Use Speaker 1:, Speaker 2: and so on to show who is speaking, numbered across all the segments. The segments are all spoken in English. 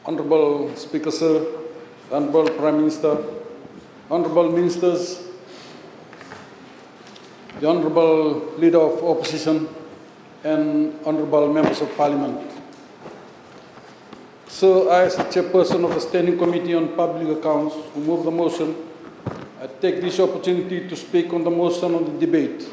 Speaker 1: Honorable Speaker Sir, Honorable Prime Minister, Honorable Ministers, the Honorable Leader of Opposition, and Honorable Members of Parliament. So, I, as the Chairperson of the Standing Committee on Public Accounts, who move the motion, I take this opportunity to speak on the motion on the debate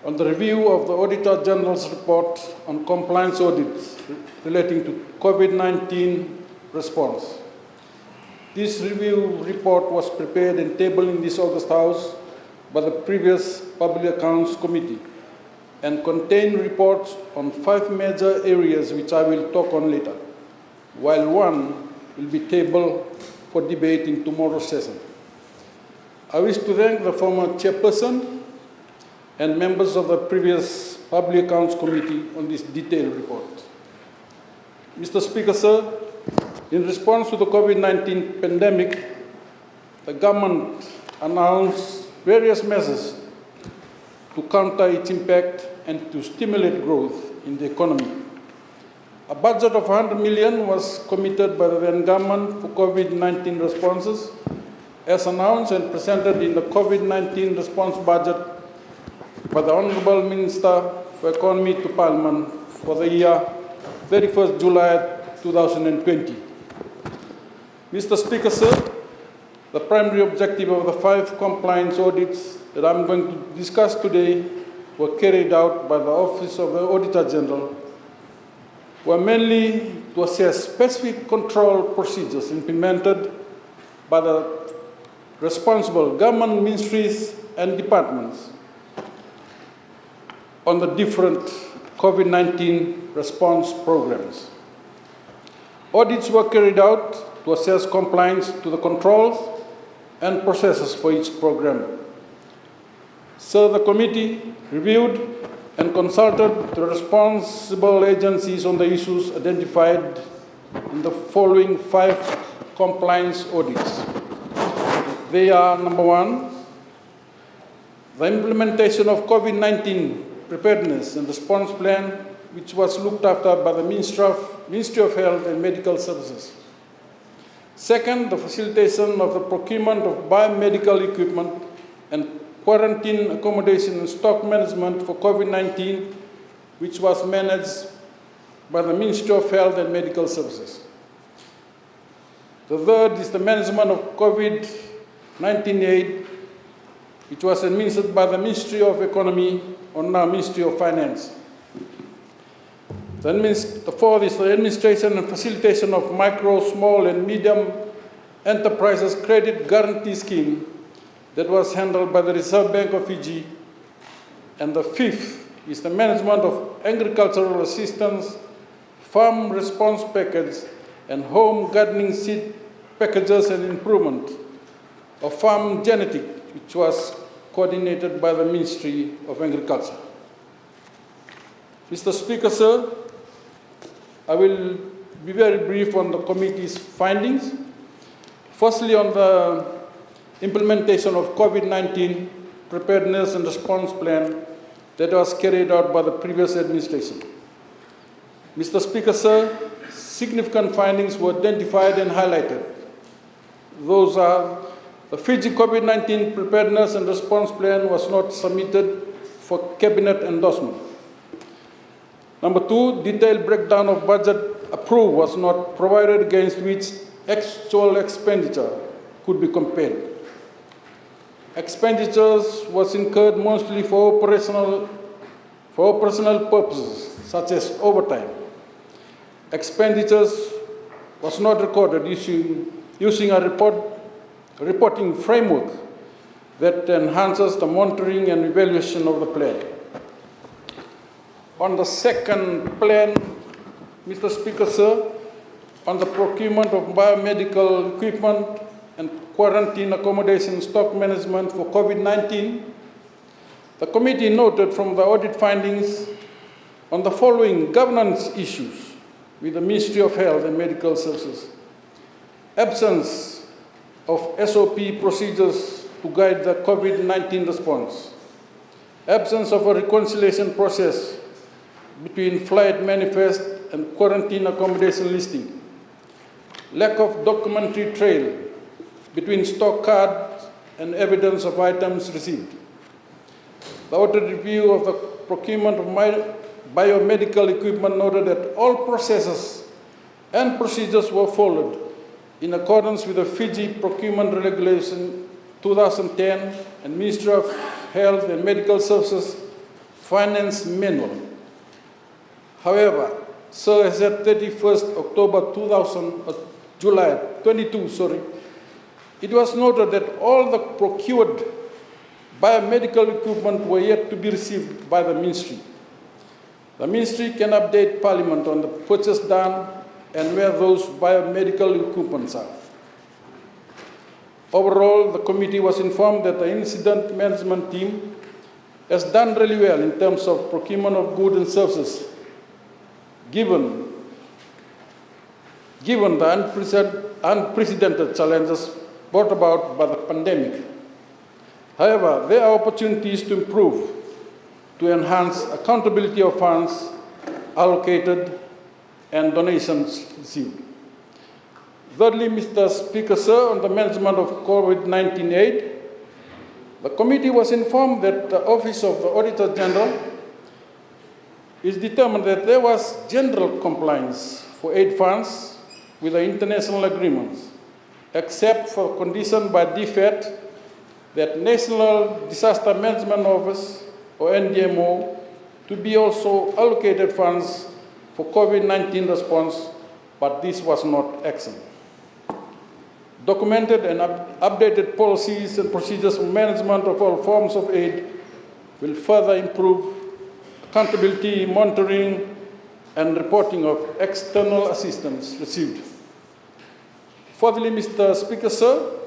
Speaker 1: on the review of the Auditor-General's report on compliance audits relating to COVID-19 response. This review report was prepared and tabled in this August House by the previous Public Accounts Committee and contained reports on 5 major areas which I will talk on later, while one will be tabled for debate in tomorrow's session. I wish to thank the former Chairperson and members of the previous Public Accounts Committee on this detailed report. Mr. Speaker, sir, in response to the COVID-19 pandemic, the government announced various measures to counter its impact and to stimulate growth in the economy. A budget of 100 million was committed by the then government for COVID-19 responses, as announced and presented in the COVID-19 response budget by the Honourable Minister for Economy to Parliament for the year 31st July 2020. Mr. Speaker, sir, the primary objective of the 5 compliance audits that I'm going to discuss today were carried out by the Office of the Auditor-General, were mainly to assess specific control procedures implemented by the responsible government ministries and departments on the different COVID-19 response programs. Audits were carried out to assess compliance to the controls and processes for each program. So the committee reviewed and consulted the responsible agencies on the issues identified in the following 5 compliance audits. They are: number 1, the implementation of COVID-19 preparedness and response plan, which was looked after by the Ministry of Health and Medical Services. Second, the facilitation of the procurement of biomedical equipment and quarantine accommodation and stock management for COVID-19, which was managed by the Ministry of Health and Medical Services. The third is the management of COVID-19 aid, which was administered by the Ministry of Economy or now Ministry of Finance. The fourth is the administration and facilitation of micro, small and medium enterprises credit guarantee scheme that was handled by the Reserve Bank of Fiji. And the fifth is the management of agricultural assistance, farm response package and home gardening seed packages and improvement of farm genetic, which was coordinated by the Ministry of Agriculture. Mr. Speaker, sir, I will be very brief on the committee's findings. Firstly, on the implementation of COVID-19 preparedness and response plan that was carried out by the previous administration. Mr. Speaker, sir, significant findings were identified and highlighted. Those are: the Fiji COVID-19 preparedness and response plan was not submitted for cabinet endorsement. Number 2, detailed breakdown of budget approved was not provided, against which actual expenditure could be compared. Expenditures was incurred mostly for operational purposes, such as overtime. Expenditures was not recorded using a reporting framework that enhances the monitoring and evaluation of the plan. On the second plan, Mr. Speaker, sir, on the procurement of biomedical equipment and quarantine accommodation stock management for COVID-19, the committee noted from the audit findings on the following governance issues with the Ministry of Health and Medical Services: absence of SOP procedures to guide the COVID-19 response, absence of a reconciliation process between flight manifest and quarantine accommodation listing, lack of documentary trail between stock cards and evidence of items received. The audit review of the procurement of biomedical equipment noted that all processes and procedures were followed in accordance with the Fiji Procurement Regulation 2010 and Ministry of Health and Medical Services Finance Manual. However, so as at 31st October 22, it was noted that all the procured biomedical equipment were yet to be received by the Ministry. The Ministry can update Parliament on the purchase done and where those biomedical equipments are. Overall, the committee was informed that the incident management team has done really well in terms of procurement of goods and services, given the unprecedented challenges brought about by the pandemic. However, there are opportunities to improve, to enhance accountability of funds allocated and donations received. Thirdly, Mr. Speaker, sir, on the management of COVID-19 aid, the committee was informed that the Office of the Auditor-General is determined that there was general compliance for aid funds with the international agreements, except for condition by DFAT that National Disaster Management Office, or NDMO, to be also allocated funds for COVID-19 response, but this was not actioned. Documented and updated policies and procedures for management of all forms of aid will further improve accountability, monitoring, and reporting of external assistance received. Fourthly, Mr. Speaker, sir,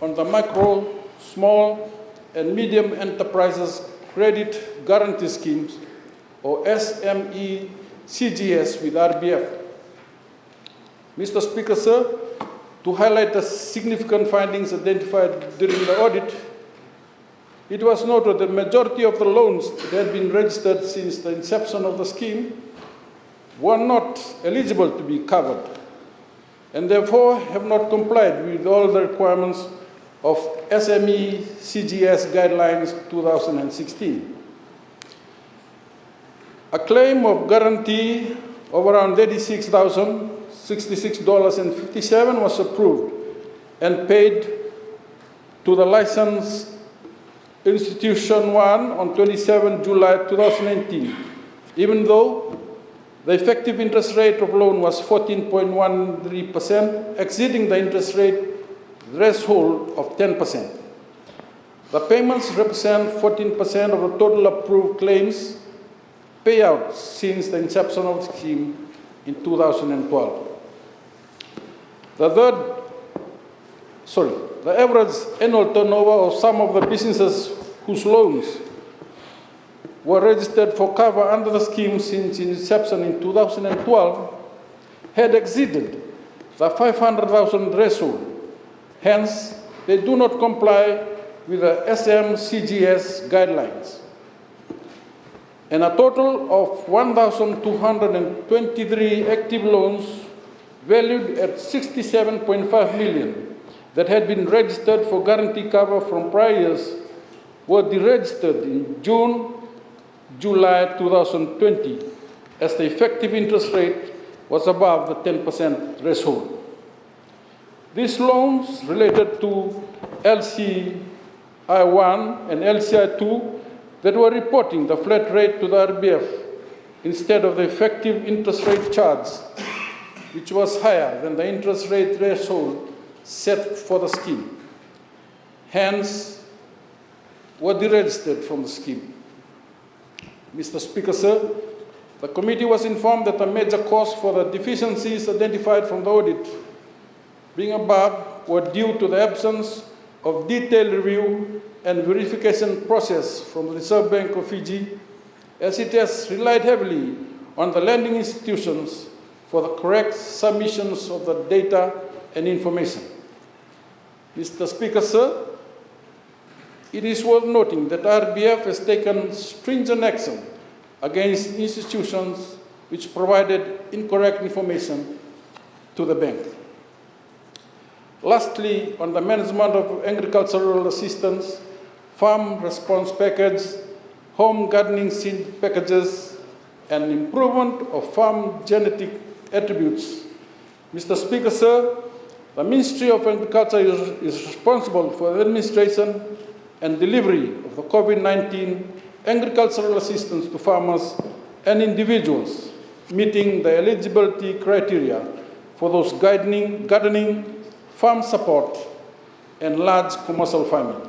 Speaker 1: on the micro, small, and medium enterprises credit guarantee schemes, or SME CGS with RBF. Mr. Speaker, sir, to highlight the significant findings identified during the audit, it was noted that the majority of the loans that had been registered since the inception of the scheme were not eligible to be covered, and therefore have not complied with all the requirements of SME CGS Guidelines 2016. A claim of guarantee of around $86,066.57 was approved and paid to the licensed Institution 1 on 27 July 2019, even though the effective interest rate of loan was 14.13%, exceeding the interest rate threshold of 10%. The payments represent 14% of the total approved claims payouts since the inception of the scheme in 2012. The average annual turnover of some of the businesses whose loans were registered for cover under the scheme since inception in 2012 had exceeded the 500,000 threshold. Hence, they do not comply with the SMCGS guidelines. And a total of 1,223 active loans valued at 67.5 million that had been registered for guarantee cover from prior years were deregistered in July 2020, as the effective interest rate was above the 10% threshold. These loans related to LCI-1 and LCI-2 that were reporting the flat rate to the RBF instead of the effective interest rate charge, which was higher than the interest rate threshold set for the scheme. Hence, were deregistered from the scheme. Mr. Speaker, sir, the committee was informed that the major cause for the deficiencies identified from the audit being above were due to the absence of detailed review and verification process from the Reserve Bank of Fiji, as it has relied heavily on the lending institutions for the correct submissions of the data and information. Mr. Speaker, sir, it is worth noting that RBF has taken stringent action against institutions which provided incorrect information to the bank. Lastly, on the management of agricultural assistance, farm response package, home gardening seed packages, and improvement of farm genetic attributes. Mr. Speaker, sir, the Ministry of Agriculture is responsible for the administration and delivery of the COVID-19 agricultural assistance to farmers and individuals meeting the eligibility criteria for those gardening, farm support, and large commercial farming.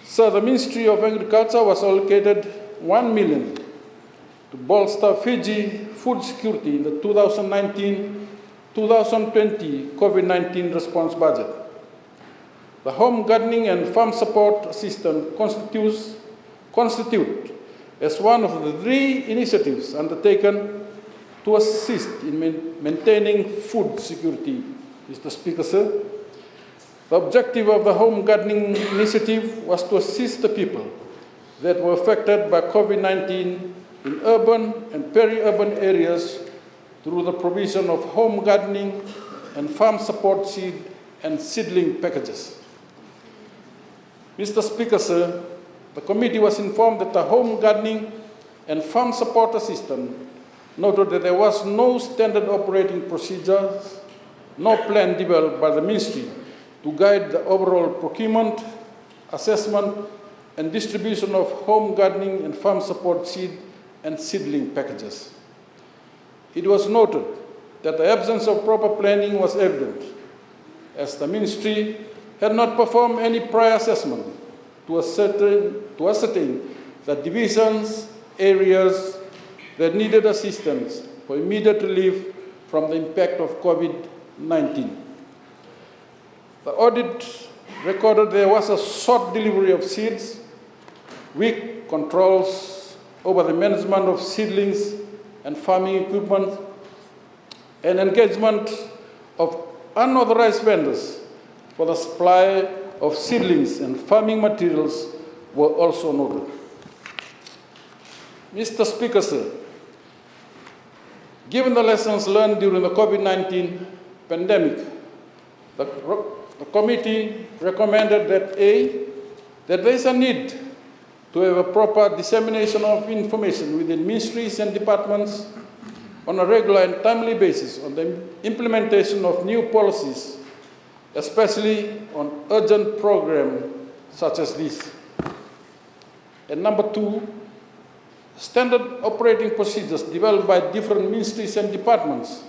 Speaker 1: Sir, the Ministry of Agriculture was allocated $1 million to bolster Fiji food security in the 2019-2020 COVID-19 response budget. The home gardening and farm support assistance constitute as one of the 3 initiatives undertaken to assist in maintaining food security, Mr. Speaker, sir. The objective of the home gardening initiative was to assist the people that were affected by COVID-19 in urban and peri-urban areas through the provision of home gardening and farm support seed and seedling packages. Mr. Speaker, sir, the committee was informed that the home gardening and farm support assistance noted that there was no standard operating procedures, no plan developed by the ministry to guide the overall procurement, assessment, and distribution of home gardening and farm support seed and seedling packages. It was noted that the absence of proper planning was evident, as the ministry had not performed any prior assessment to ascertain the divisions, areas that needed assistance for immediate relief from the impact of COVID-19. The audit recorded there was a short delivery of seeds, weak controls over the management of seedlings and farming equipment, and engagement of unauthorized vendors for the supply of seedlings and farming materials were also noted. Mr. Speaker, sir, given the lessons learned during the COVID-19 pandemic, the committee recommended that that there is a need to have a proper dissemination of information within ministries and departments on a regular and timely basis on the implementation of new policies, especially on urgent programs such as this. And number 2, standard operating procedures developed by different ministries and departments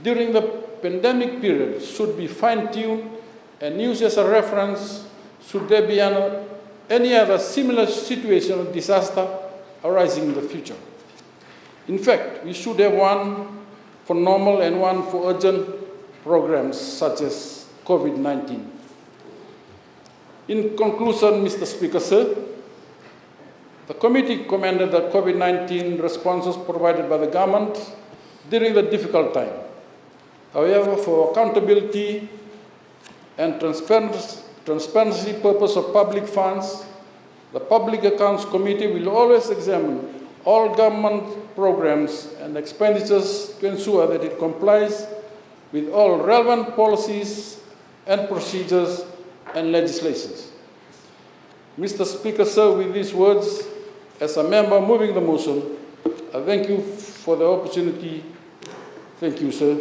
Speaker 1: during the pandemic period should be fine-tuned and used as a reference should there be any other similar situation or disaster arising in the future. In fact, we should have one for normal and one for urgent programs such as COVID-19. In conclusion, Mr. Speaker, sir, the committee commended the COVID-19 responses provided by the government during the difficult time. However, for accountability and transparency purpose of public funds, the Public Accounts Committee will always examine all government programs and expenditures to ensure that it complies with all relevant policies and procedures and legislations. Mr. Speaker, sir, with these words, as a member moving the motion, I thank you for the opportunity. Thank you, sir.